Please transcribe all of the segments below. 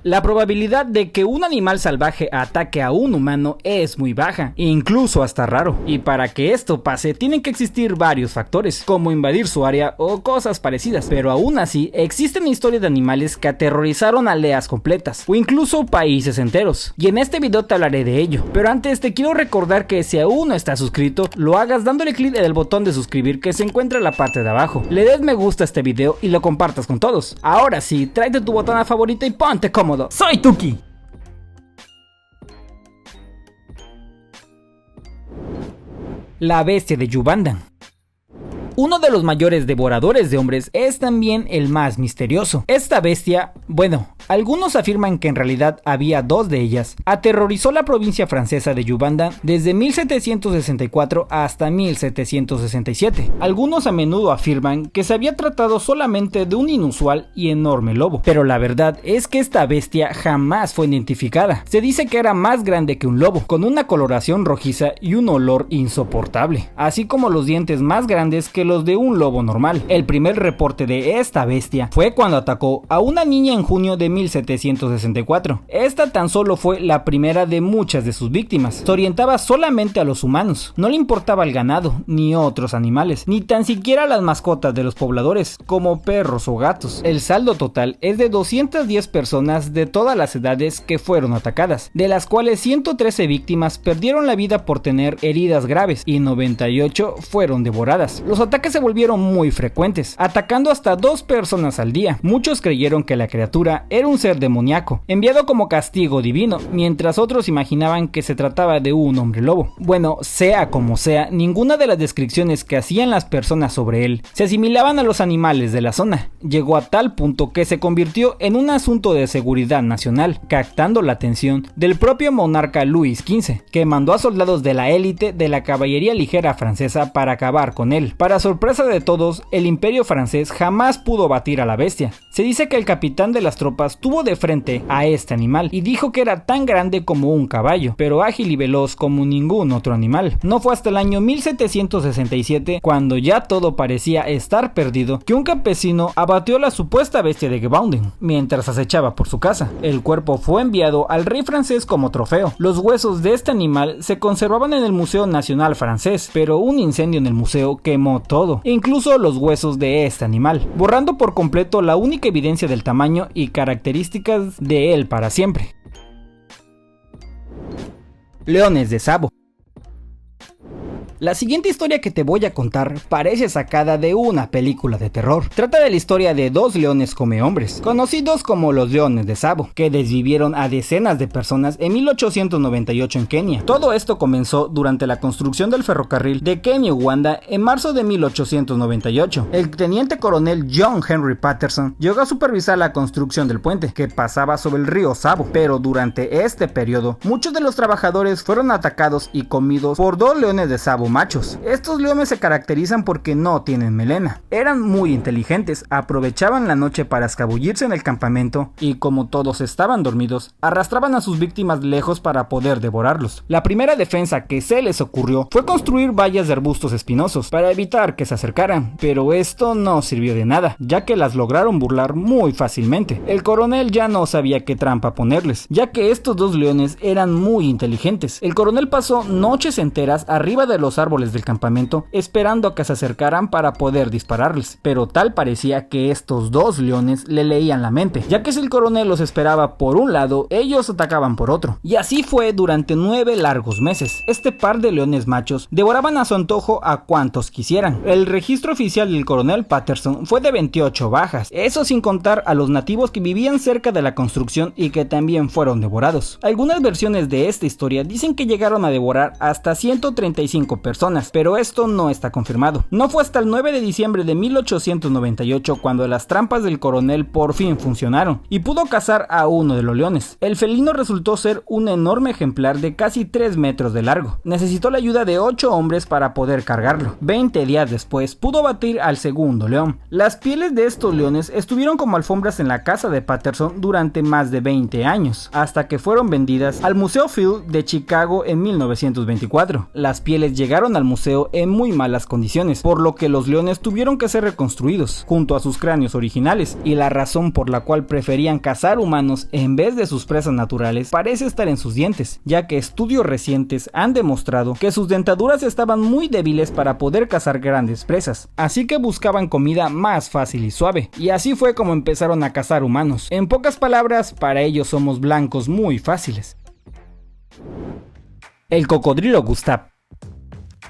La probabilidad de que un animal salvaje ataque a un humano es muy baja, incluso hasta raro, y para que esto pase tienen que existir varios factores, como invadir su área o cosas parecidas, pero aún así existen historias de animales que aterrorizaron aldeas completas, o incluso países enteros, y en este video te hablaré de ello, pero antes te quiero recordar que si aún no estás suscrito, lo hagas dándole clic en el botón de suscribir que se encuentra en la parte de abajo, le des me gusta a este video y lo compartas con todos. Ahora sí, tráete tu botana favorita y ponte cómodo. ¡Soy Tuki! La bestia de Yubandan. Uno de los mayores devoradores de hombres es también el más misterioso. Esta bestia, bueno, algunos afirman que en realidad había dos de ellas, aterrorizó la provincia francesa de Yubandan desde 1764 hasta 1767. Algunos a menudo afirman que se había tratado solamente de un inusual y enorme lobo, pero la verdad es que esta bestia jamás fue identificada. Se dice que era más grande que un lobo, con una coloración rojiza y un olor insoportable, así como los dientes más grandes que los de un lobo normal. El primer reporte de esta bestia fue cuando atacó a una niña en junio de 1764. Esta tan solo fue la primera de muchas de sus víctimas. Se orientaba solamente a los humanos, no le importaba el ganado, ni otros animales, ni tan siquiera las mascotas de los pobladores, como perros o gatos. El saldo total es de 210 personas de todas las edades que fueron atacadas, de las cuales 113 víctimas perdieron la vida por tener heridas graves y 98 fueron devoradas. Los ataques se volvieron muy frecuentes, atacando hasta 2 personas al día. Muchos creyeron que la criatura era un ser demoníaco, enviado como castigo divino, mientras otros imaginaban que se trataba de un hombre lobo. Bueno, sea como sea, ninguna de las descripciones que hacían las personas sobre él se asimilaban a los animales de la zona. Llegó a tal punto que se convirtió en un asunto de seguridad nacional, captando la atención del propio monarca Luis XV, que mandó a soldados de la élite de la caballería ligera francesa para acabar con él. Para sorpresa de todos, el imperio francés jamás pudo batir a la bestia. Se dice que el capitán de las tropas tuvo de frente a este animal y dijo que era tan grande como un caballo, pero ágil y veloz como ningún otro animal. No fue hasta el año 1767, cuando ya todo parecía estar perdido, que un campesino abatió a la supuesta bestia de Gebaunden mientras acechaba por su casa. El cuerpo fue enviado al rey francés como trofeo. Los huesos de este animal se conservaban en el Museo Nacional francés, pero un incendio en el museo quemó todo, incluso los huesos de este animal, borrando por completo la única evidencia del tamaño y características de él para siempre. Leones de Sabo. La siguiente historia que te voy a contar parece sacada de una película de terror. Trata de la historia de dos leones come hombres, conocidos como los leones de Sabo, que desvivieron a decenas de personas en 1898 en Kenia. Todo esto comenzó durante la construcción del ferrocarril de Kenia-Uganda en marzo de 1898. El teniente coronel John Henry Patterson llegó a supervisar la construcción del puente, que pasaba sobre el río Sabo, pero durante este periodo, muchos de los trabajadores fueron atacados y comidos por dos leones de Sabo machos. Estos leones se caracterizan porque no tienen melena. Eran muy inteligentes, aprovechaban la noche para escabullirse en el campamento y, como todos estaban dormidos, arrastraban a sus víctimas lejos para poder devorarlos. La primera defensa que se les ocurrió fue construir vallas de arbustos espinosos para evitar que se acercaran, pero esto no sirvió de nada, ya que las lograron burlar muy fácilmente. El coronel ya no sabía qué trampa ponerles, ya que estos dos leones eran muy inteligentes. El coronel pasó noches enteras arriba de los árboles del campamento esperando a que se acercaran para poder dispararles, pero tal parecía que estos dos leones le leían la mente, ya que si el coronel los esperaba por un lado, ellos atacaban por otro, y así fue durante 9 largos meses. Este par de leones machos devoraban a su antojo a cuantos quisieran. El registro oficial del coronel Patterson fue de 28 bajas, eso sin contar a los nativos que vivían cerca de la construcción y que también fueron devorados. Algunas versiones de esta historia dicen que llegaron a devorar hasta 135 personas, pero esto no está confirmado. No fue hasta el 9 de diciembre de 1898 cuando las trampas del coronel por fin funcionaron y pudo cazar a uno de los leones. El felino resultó ser un enorme ejemplar de casi 3 metros de largo. Necesitó la ayuda de 8 hombres para poder cargarlo. 20 días después pudo batir al segundo león. Las pieles de estos leones estuvieron como alfombras en la casa de Patterson durante más de 20 años, hasta que fueron vendidas al Museo Field de Chicago en 1924. Las pieles llegaron llegaron al museo en muy malas condiciones, por lo que los leones tuvieron que ser reconstruidos, junto a sus cráneos originales, y la razón por la cual preferían cazar humanos en vez de sus presas naturales parece estar en sus dientes, ya que estudios recientes han demostrado que sus dentaduras estaban muy débiles para poder cazar grandes presas, así que buscaban comida más fácil y suave, y así fue como empezaron a cazar humanos. En pocas palabras, para ellos somos blancos muy fáciles. El cocodrilo Gustave.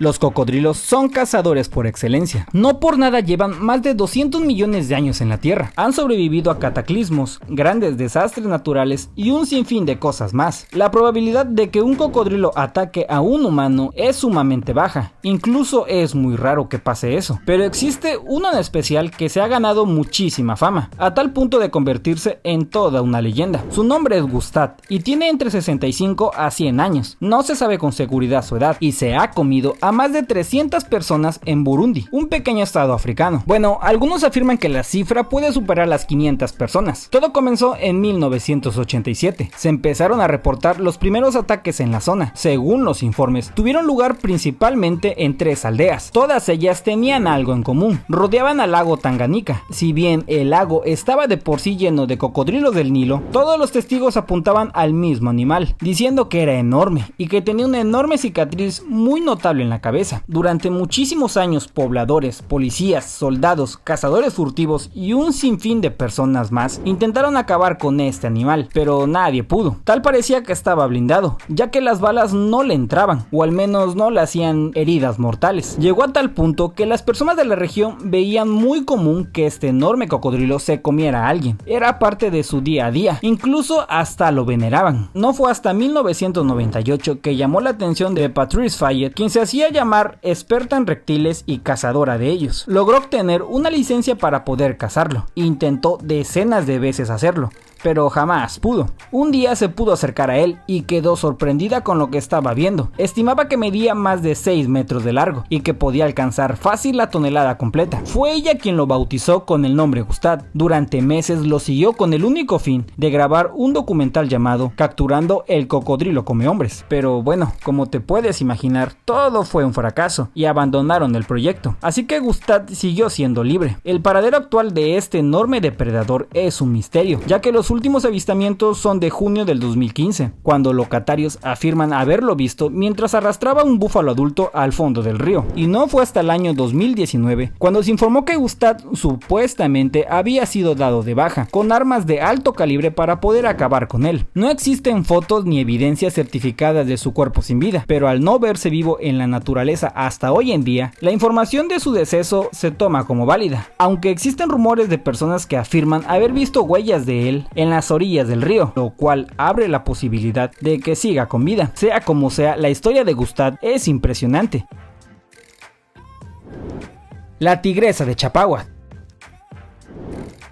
Los cocodrilos son cazadores por excelencia. No por nada llevan más de 200 millones de años en la Tierra. Han sobrevivido a cataclismos, grandes desastres naturales y un sinfín de cosas más. La probabilidad de que un cocodrilo ataque a un humano es sumamente baja. Incluso es muy raro que pase eso. Pero existe uno en especial que se ha ganado muchísima fama, a tal punto de convertirse en toda una leyenda. Su nombre es Gustave y tiene entre 65 a 100 años. No se sabe con seguridad su edad y se ha comido a más de 300 personas en Burundi, un pequeño estado africano. Bueno, algunos afirman que la cifra puede superar las 500 personas. Todo comenzó en 1987. Se empezaron a reportar los primeros ataques en la zona. Según los informes, tuvieron lugar principalmente en 3 aldeas. Todas ellas tenían algo en común. Rodeaban al lago Tanganika. Si bien el lago estaba de por sí lleno de cocodrilos del Nilo, todos los testigos apuntaban al mismo animal, diciendo que era enorme y que tenía una enorme cicatriz muy notable en la cabeza. Durante muchísimos años, pobladores, policías, soldados, cazadores furtivos y un sinfín de personas más intentaron acabar con este animal, pero nadie pudo. Tal parecía que estaba blindado, ya que las balas no le entraban, o al menos no le hacían heridas mortales. Llegó a tal punto que las personas de la región veían muy común que este enorme cocodrilo se comiera a alguien. Era parte de su día a día, incluso hasta lo veneraban. No fue hasta 1998 que llamó la atención de Patrice Fayette, quien se hacía llamar experta en reptiles y cazadora de ellos. Logró obtener una licencia para poder cazarlo. Intentó decenas de veces hacerlo, pero jamás pudo. Un día se pudo acercar a él y quedó sorprendida con lo que estaba viendo. Estimaba que medía más de 6 metros de largo y que podía alcanzar fácil la tonelada completa. Fue ella quien lo bautizó con el nombre Gustave. Durante meses lo siguió con el único fin de grabar un documental llamado Capturando el cocodrilo come hombres. Pero bueno, como te puedes imaginar, todo fue un fracaso y abandonaron el proyecto. Así que Gustave siguió siendo libre. El paradero actual de este enorme depredador es un misterio, ya que los últimos avistamientos son de junio del 2015, cuando locatarios afirman haberlo visto mientras arrastraba un búfalo adulto al fondo del río. Y no fue hasta el año 2019 cuando se informó que Gustave supuestamente había sido dado de baja, con armas de alto calibre para poder acabar con él. No existen fotos ni evidencias certificadas de su cuerpo sin vida, pero al no verse vivo en la naturaleza hasta hoy en día, la información de su deceso se toma como válida, aunque existen rumores de personas que afirman haber visto huellas de él en las orillas del río, lo cual abre la posibilidad de que siga con vida. Sea como sea, la historia de Gustave es impresionante. La tigresa de Chapáhuatl.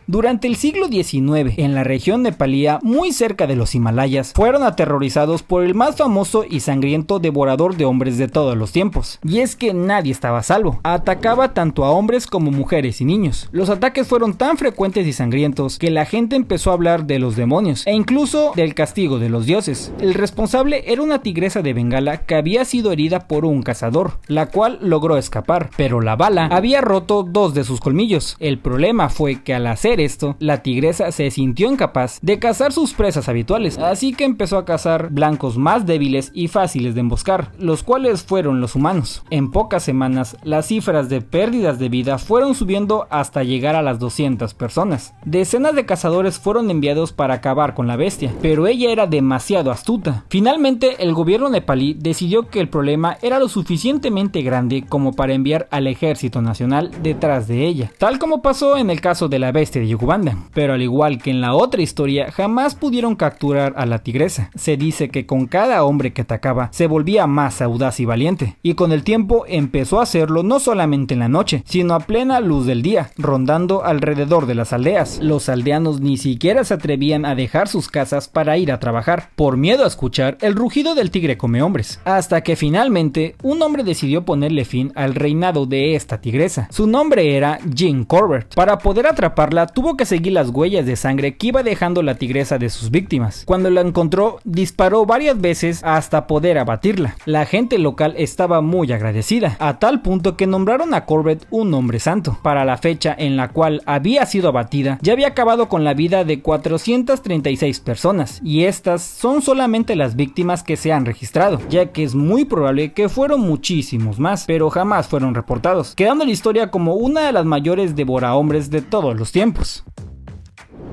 Durante el siglo XIX, en la región nepalía, muy cerca de los Himalayas, fueron aterrorizados por el más famoso y sangriento devorador de hombres de todos los tiempos. Y es que nadie estaba a salvo. Atacaba tanto a hombres como mujeres y niños. Los ataques fueron tan frecuentes y sangrientos que la gente empezó a hablar de los demonios e incluso del castigo de los dioses. El responsable era una tigresa de Bengala que había sido herida por un cazador, la cual logró escapar, pero la bala había roto 2 de sus colmillos. El problema fue que al hacer esto, la tigresa se sintió incapaz de cazar sus presas habituales, así que empezó a cazar blancos más débiles y fáciles de emboscar, los cuales fueron los humanos. En pocas semanas, las cifras de pérdidas de vida fueron subiendo hasta llegar a las 200 personas. Decenas de cazadores fueron enviados para acabar con la bestia, pero ella era demasiado astuta. Finalmente, el gobierno nepalí decidió que el problema era lo suficientemente grande como para enviar al ejército nacional detrás de ella, tal como pasó en el caso de la bestia de Yugubanda. Pero al igual que en la otra historia, jamás pudieron capturar a la tigresa. Se dice que con cada hombre que atacaba se volvía más audaz y valiente, y con el tiempo empezó a hacerlo no solamente en la noche, sino a plena luz del día, rondando alrededor de las aldeas. Los aldeanos ni siquiera se atrevían a dejar sus casas para ir a trabajar, por miedo a escuchar el rugido del tigre come hombres, hasta que finalmente un hombre decidió ponerle fin al reinado de esta tigresa. Su nombre era Jean Corbett. Para poder atraparla tuvo que seguir las huellas de sangre que iba dejando la tigresa de sus víctimas. Cuando la encontró, disparó varias veces hasta poder abatirla. La gente local estaba muy agradecida, a tal punto que nombraron a Corbett un hombre santo. Para la fecha en la cual había sido abatida, ya había acabado con la vida de 436 personas, y estas son solamente las víctimas que se han registrado, ya que es muy probable que fueron muchísimos más, pero jamás fueron reportados, quedando la historia como una de las mayores devorahombres de todos los tiempos.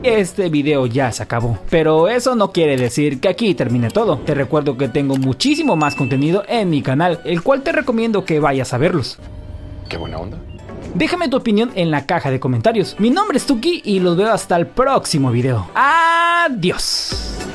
Este video ya se acabó, pero eso no quiere decir que aquí termine todo. Te recuerdo que tengo muchísimo más contenido en mi canal, el cual te recomiendo que vayas a verlos. Qué buena onda. Déjame tu opinión en la caja de comentarios. Mi nombre es Tuki y los veo hasta el próximo video. Adiós.